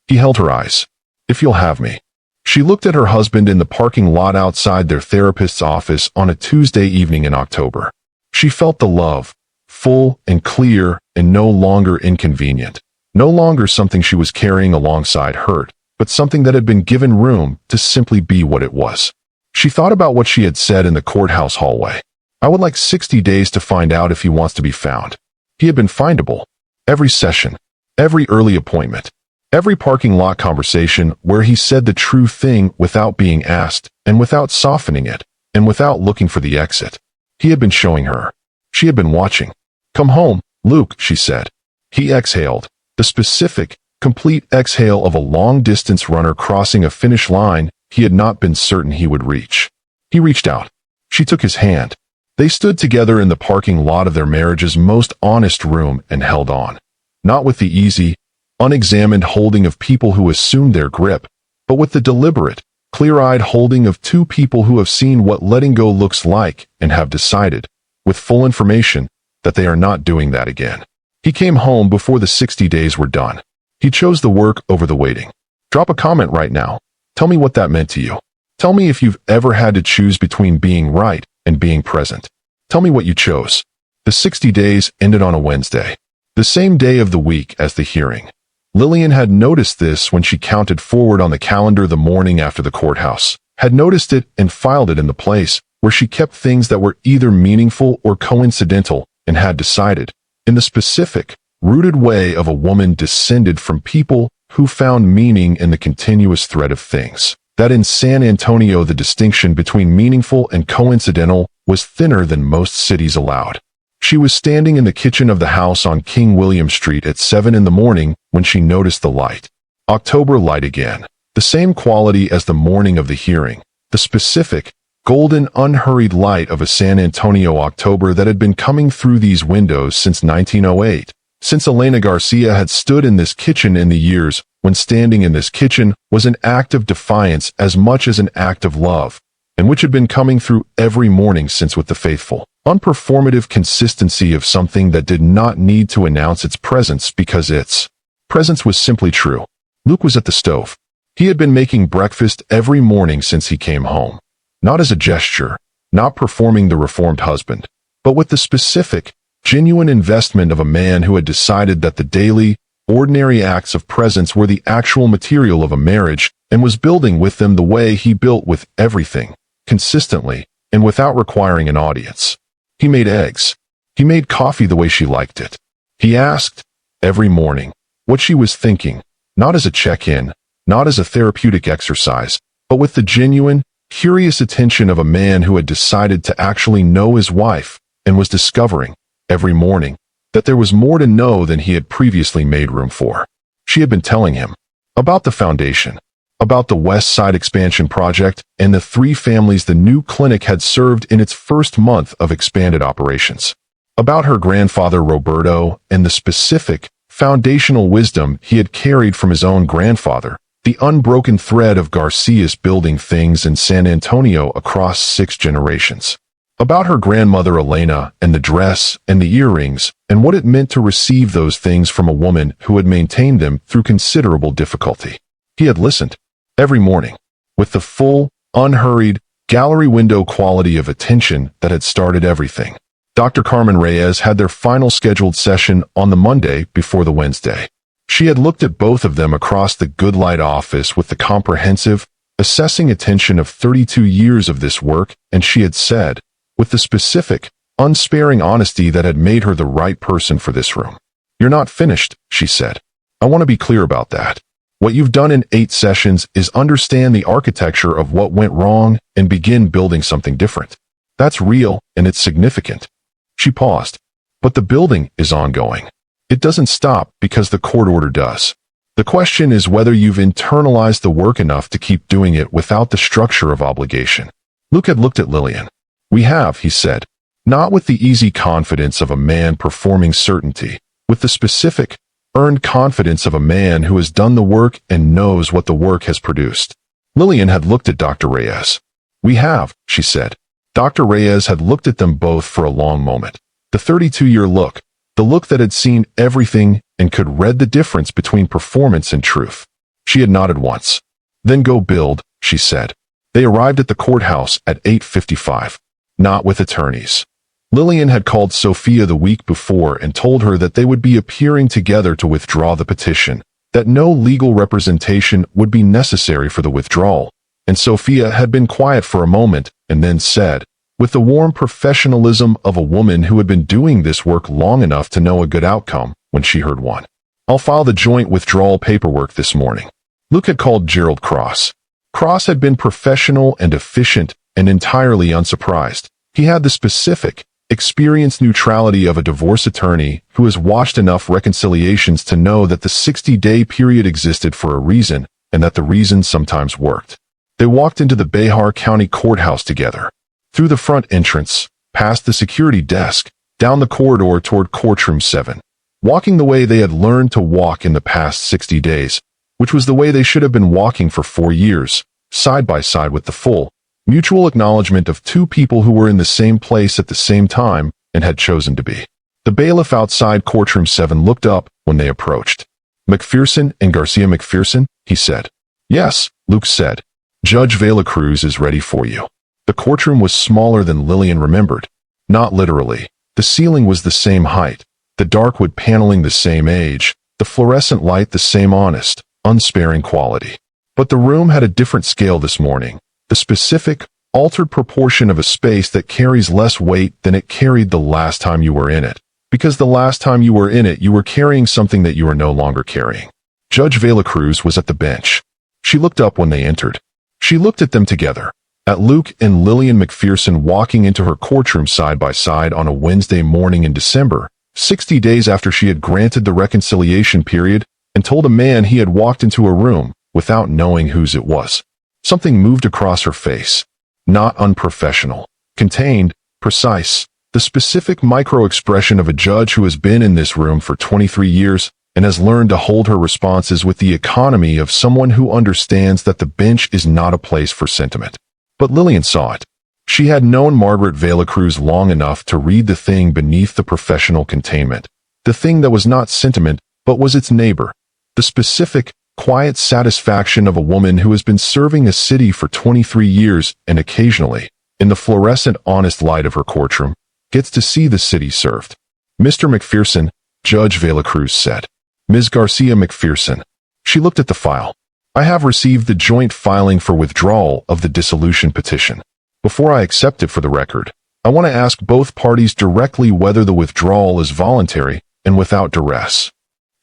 He held her eyes. "If you'll have me." She looked at her husband in the parking lot outside their therapist's office on a Tuesday evening in October. She felt the love, full and clear and no longer inconvenient. No longer something she was carrying alongside hurt, but something that had been given room to simply be what it was. She thought about what she had said in the courthouse hallway. "I would like 60 days to find out if he wants to be found." He had been findable. Every session, every early appointment, every parking lot conversation where he said the true thing without being asked, and without softening it, and without looking for the exit. He had been showing her. She had been watching. "Come home, Luke," she said. He exhaled, the specific, complete exhale of a long-distance runner crossing a finish line he had not been certain he would reach. He reached out. She took his hand. They stood together in the parking lot of their marriage's most honest room and held on. Not with the easy, unexamined holding of people who assumed their grip, but with the deliberate, clear-eyed holding of two people who have seen what letting go looks like and have decided, with full information, that they are not doing that again. He came home before the 60 days were done. He chose the work over the waiting. Drop a comment right now. Tell me what that meant to you. Tell me if you've ever had to choose between being right and being present. Tell me what you chose. The 60 days ended on a Wednesday, the same day of the week as the hearing. Lillian had noticed this when she counted forward on the calendar the morning after the courthouse, had noticed it and filed it in the place where she kept things that were either meaningful or coincidental, and had decided, in the specific, rooted way of a woman descended from people who found meaning in the continuous thread of things, that in San Antonio the distinction between meaningful and coincidental was thinner than most cities allowed. She was standing in the kitchen of the house on King William Street at 7 in the morning when she noticed the light. October light again, the same quality as the morning of the hearing, the specific, golden, unhurried light of a San Antonio October that had been coming through these windows since 1908, since Elena Garcia had stood in this kitchen in the years when standing in this kitchen was an act of defiance as much as an act of love, and which had been coming through every morning since with the faithful, unperformative consistency of something that did not need to announce its presence because its presence was simply true. Luke was at the stove. He had been making breakfast every morning since he came home. Not as a gesture, not performing the reformed husband, but with the specific, genuine investment of a man who had decided that the daily, ordinary acts of presence were the actual material of a marriage and was building with them the way he built with everything, consistently, and without requiring an audience. He made eggs. He made coffee the way she liked it. He asked, every morning, what she was thinking, not as a check-in, not as a therapeutic exercise, but with the genuine, curious attention of a man who had decided to actually know his wife and was discovering, every morning, that there was more to know than he had previously made room for. She had been telling him about the foundation, about the West Side expansion project and the 3 families the new clinic had served in its first month of expanded operations, about her grandfather Roberto and the specific, foundational wisdom he had carried from his own grandfather, the unbroken thread of Garcia's building things in San Antonio across 6 generations. About her grandmother Elena and the dress and the earrings and what it meant to receive those things from a woman who had maintained them through considerable difficulty. He had listened, every morning, with the full, unhurried, gallery window quality of attention that had started everything. Dr. Carmen Reyes had their final scheduled session on the Monday before the Wednesday. She had looked at both of them across the good light office with the comprehensive, assessing attention of 32 years of this work, and she had said, with the specific, unsparing honesty that had made her the right person for this room. "You're not finished," she said. "I want to be clear about that. What you've done in 8 sessions is understand the architecture of what went wrong and begin building something different. That's real and it's significant." She paused. "But the building is ongoing. It doesn't stop because the court order does. The question is whether you've internalized the work enough to keep doing it without the structure of obligation." Luke had looked at Lillian. "We have," he said, "not with the easy confidence of a man performing certainty, with the specific, earned confidence of a man who has done the work and knows what the work has produced." Lillian had looked at Dr. Reyes. "We have," she said. Dr. Reyes had looked at them both for a long moment. The 32-year look, the look that had seen everything and could read the difference between performance and truth. She had nodded once. "Then go build," she said. They arrived at the courthouse at 8:55. Not with attorneys. Lillian had called Sophia the week before and told her that they would be appearing together to withdraw the petition, that no legal representation would be necessary for the withdrawal, and Sophia had been quiet for a moment and then said, with the warm professionalism of a woman who had been doing this work long enough to know a good outcome when she heard one, "I'll file the joint withdrawal paperwork this morning." Luke had called Gerald Cross. Cross had been professional and efficient and entirely unsurprised. He had the specific, experienced neutrality of a divorce attorney who has watched enough reconciliations to know that the 60-day period existed for a reason and that the reason sometimes worked. They walked into the Bihar County Courthouse together. Through the front entrance, past the security desk, down the corridor toward Courtroom 7. Walking the way they had learned to walk in the past 60 days, which was the way they should have been walking for 4 years, side by side with the full, mutual acknowledgement of 2 people who were in the same place at the same time and had chosen to be. The bailiff outside Courtroom 7 looked up when they approached. "McPherson and Garcia McPherson?" he said. "Yes," Luke said. "Judge Velacruz is ready for you." The courtroom was smaller than Lillian remembered. Not literally. The ceiling was the same height, the dark wood paneling the same age, the fluorescent light the same honest, unsparing quality. But the room had a different scale this morning. The specific, altered proportion of a space that carries less weight than it carried the last time you were in it. Because the last time you were in it, you were carrying something that you are no longer carrying. Judge Velacruz was at the bench. She looked up when they entered. She looked at them together, at Luke and Lillian McPherson walking into her courtroom side by side on a Wednesday morning in December, 60 days after she had granted the reconciliation period and told a man he had walked into a room without knowing whose it was. Something moved across her face. Not unprofessional. Contained, precise. The specific micro-expression of a judge who has been in this room for 23 years and has learned to hold her responses with the economy of someone who understands that the bench is not a place for sentiment. But Lillian saw it. She had known Margaret Velacruz long enough to read the thing beneath the professional containment. The thing that was not sentiment, but was its neighbor. The specific, quiet satisfaction of a woman who has been serving a city for 23 years and occasionally, in the fluorescent honest light of her courtroom, gets to see the city served. "Mr. McPherson," Judge Velacruz said. "Ms. Garcia McPherson." She looked at the file. "I have received the joint filing for withdrawal of the dissolution petition. Before I accept it for the record, I want to ask both parties directly whether the withdrawal is voluntary and without duress."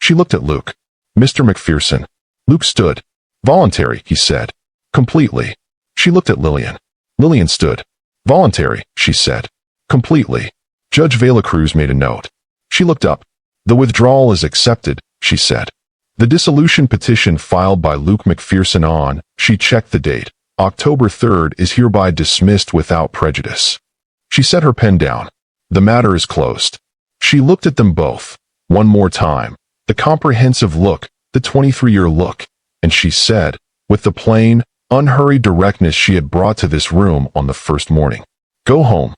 She looked at Luke. "Mr. McPherson." Luke stood. "Voluntary," he said. "Completely." She looked at Lillian. Lillian stood. "Voluntary," she said. "Completely." Judge Velacruz made a note. She looked up. "The withdrawal is accepted," she said. The dissolution petition filed by Luke McPherson on, she checked the date, October 3rd, is hereby dismissed without prejudice. She set her pen down. "The matter is closed." She looked at them both, one more time, the comprehensive look, the 23-year look, and she said, with the plain, unhurried directness she had brought to this room on the first morning, "Go home."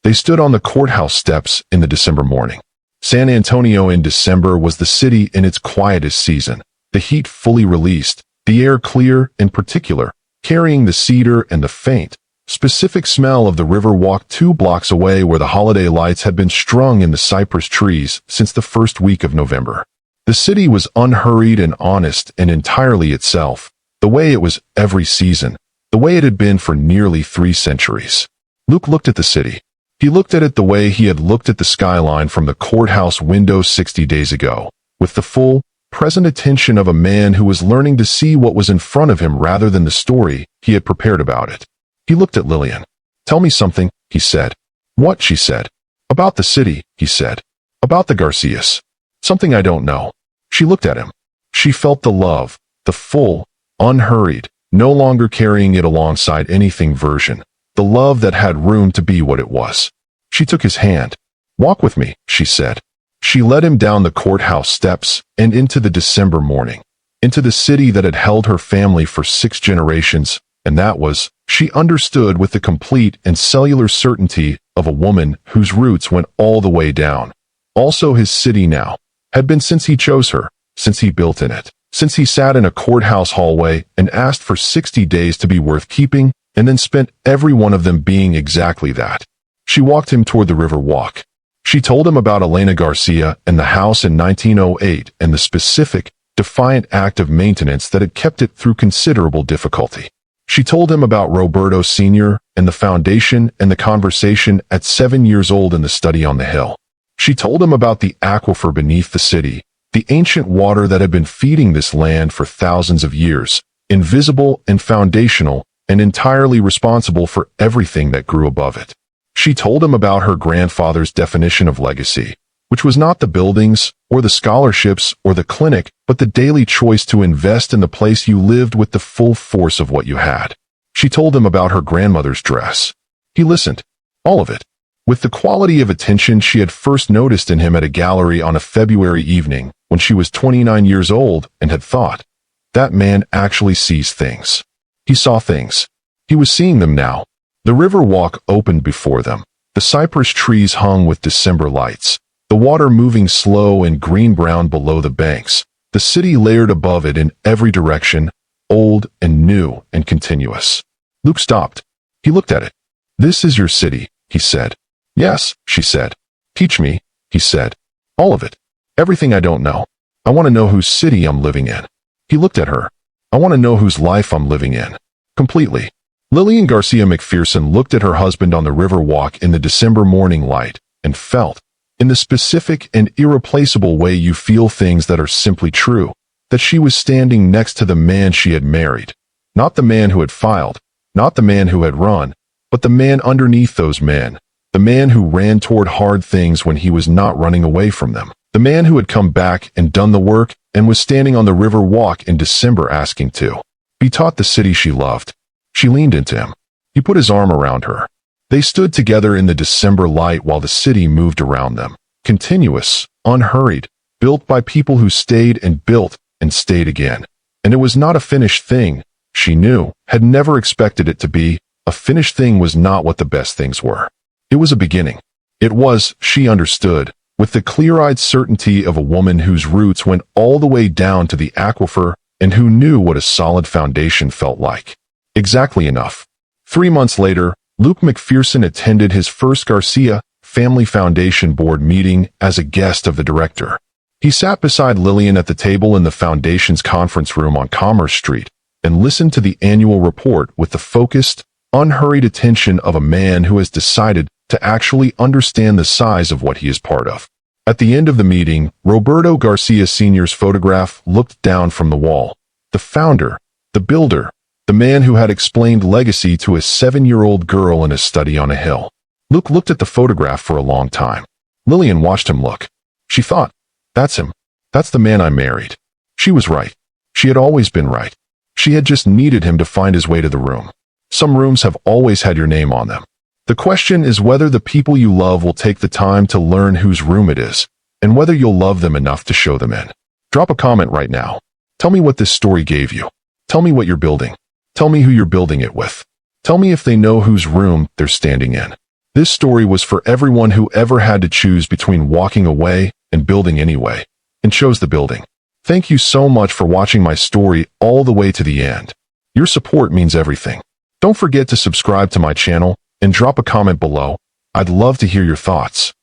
They stood on the courthouse steps in the December morning. San Antonio in December was the city in its quietest season, the heat fully released, the air clear in particular, carrying the cedar and the faint, specific smell of the river walk 2 blocks away where the holiday lights had been strung in the cypress trees since the first week of November. The city was unhurried and honest and entirely itself, the way it was every season, the way it had been for nearly 3 centuries. Luke looked at the city. He looked at it the way he had looked at the skyline from the courthouse window 60 days ago, with the full, present attention of a man who was learning to see what was in front of him rather than the story he had prepared about it. He looked at Lillian. "Tell me something," he said. "What?" she said. "About the city," he said. "About the Garcias. Something I don't know." She looked at him. She felt the love, the full, unhurried, no longer carrying it alongside anything version, the love that had room to be what it was. She took his hand. "Walk with me," she said. She led him down the courthouse steps and into the December morning, into the city that had held her family for 6 generations, and that was, she understood with the complete and cellular certainty of a woman whose roots went all the way down. Also his city now, had been since he chose her, since he built in it, since he sat in a courthouse hallway and asked for 60 days to be worth keeping, and then spent every one of them being exactly that. She walked him toward the river walk. She told him about Elena Garcia and the house in 1908 and the specific, defiant act of maintenance that had kept it through considerable difficulty. She told him about Roberto Sr. and the foundation and the conversation at 7 years old in the study on the hill. She told him about the aquifer beneath the city, the ancient water that had been feeding this land for thousands of years, invisible and foundational and entirely responsible for everything that grew above it. She told him about her grandfather's definition of legacy, which was not the buildings or the scholarships or the clinic, but the daily choice to invest in the place you lived with the full force of what you had. She told him about her grandmother's dress. He listened, all of it, with the quality of attention she had first noticed in him at a gallery on a February evening when she was 29 years old and had thought, that man actually sees things. He saw things. He was seeing them now. The river walk opened before them. The cypress trees hung with December lights. The water moving slow and green-brown below the banks. The city layered above it in every direction, old and new and continuous. Luke stopped. He looked at it. "This is your city," he said. "Yes," she said. "Teach me," he said. "All of it. Everything I don't know. I want to know whose city I'm living in." He looked at her. "I want to know whose life I'm living in. Completely." Lillian Garcia McPherson looked at her husband on the river walk in the December morning light and felt, in the specific and irreplaceable way you feel things that are simply true, that she was standing next to the man she had married. Not the man who had filed, not the man who had run, but the man underneath those men, the man who ran toward hard things when he was not running away from them, the man who had come back and done the work and was standing on the river walk in December asking to be taught the city she loved. She leaned into him. He put his arm around her. They stood together in the December light while the city moved around them, continuous, unhurried, built by people who stayed and built and stayed again. And it was not a finished thing, she knew, had never expected it to be. A finished thing was not what the best things were. It was a beginning. It was, she understood, with the clear-eyed certainty of a woman whose roots went all the way down to the aquifer and who knew what a solid foundation felt like. Exactly enough. 3 months later, Luke McPherson attended his first Garcia Family Foundation Board meeting as a guest of the director. He sat beside Lillian at the table in the foundation's conference room on Commerce Street and listened to the annual report with the focused, unhurried attention of a man who has decided to actually understand the size of what he is part of. At the end of the meeting, Roberto Garcia Sr.'s photograph looked down from the wall. The founder, the builder, the man who had explained legacy to a 7-year-old girl in a study on a hill. Luke looked at the photograph for a long time. Lillian watched him look. She thought, that's him. That's the man I married. She was right. She had always been right. She had just needed him to find his way to the room. Some rooms have always had your name on them. The question is whether the people you love will take the time to learn whose room it is, and whether you'll love them enough to show them in. Drop a comment right now. Tell me what this story gave you. Tell me what you're building. Tell me who you're building it with. Tell me if they know whose room they're standing in. This story was for everyone who ever had to choose between walking away and building anyway, and chose the building. Thank you so much for watching my story all the way to the end. Your support means everything. Don't forget to subscribe to my channel and drop a comment below. I'd love to hear your thoughts.